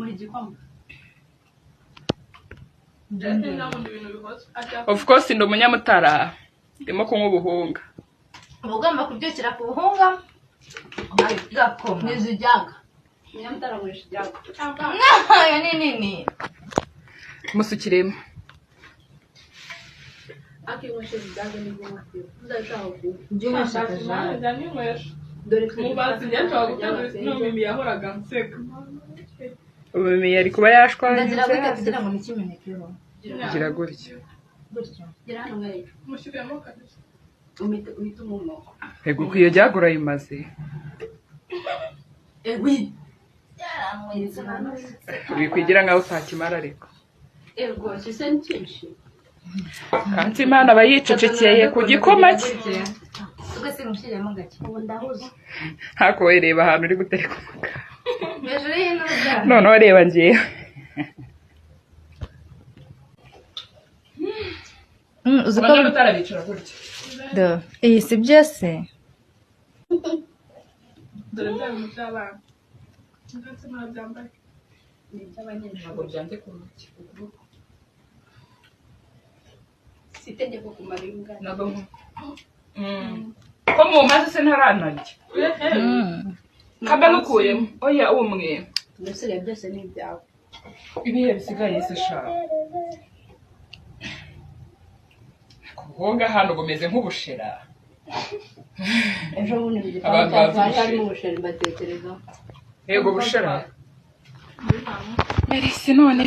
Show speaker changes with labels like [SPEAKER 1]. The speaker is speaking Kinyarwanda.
[SPEAKER 1] muri gikoma.
[SPEAKER 2] Of course ndi umunyamutara ndimo kunywa ubuhunga.
[SPEAKER 1] Ugomba kubyukira ku buhunga gakoma nizijyaga umunyamutara gurisha ijyaga nayo nini
[SPEAKER 2] musukiremo
[SPEAKER 1] akinywesha ijyaga nibwo mwafiro uzashaka
[SPEAKER 2] dore mubazi nyaje n'umimi yahoraga nseka umimi yari kuba yashwanye
[SPEAKER 1] ndagira gute kugira ngo nikimenekero
[SPEAKER 2] gira gutya
[SPEAKER 1] gira hano mwe
[SPEAKER 2] mushiremo kabisa
[SPEAKER 1] umita umumoko
[SPEAKER 2] ego kwiyo jyagura yimaze
[SPEAKER 1] ewi yaramwiza
[SPEAKER 2] bikwigira ngaho utakimara ariko
[SPEAKER 1] ego cyinshi
[SPEAKER 2] kandi Imana bayicecekeye ku gikoma cye
[SPEAKER 1] ugase mushiremo gake ubu ndahuze
[SPEAKER 2] hako reba ahantu uri gutereka umuka
[SPEAKER 1] hejuru y'inoza
[SPEAKER 2] none reba ngiye
[SPEAKER 1] uziko
[SPEAKER 2] utarabicara gutya
[SPEAKER 1] do iyi si byose
[SPEAKER 2] dore bya bintu by'abana ndetse n'abyambaye ni iby'abanyeshuri ntabwo byanze ku kuboko
[SPEAKER 1] sitegeko kumara imbwa
[SPEAKER 2] nabo ko mu mazi se ntaranarya kaba nukuyemo oya umwe
[SPEAKER 1] mbese byose ni ibyawe
[SPEAKER 2] ibihe bisigaye se shaka kuhonga hano bumeze nk'ubushera
[SPEAKER 1] ejo bundi bigitanga cyane mu bushera mbatekereza
[SPEAKER 2] yego bushera Merisi none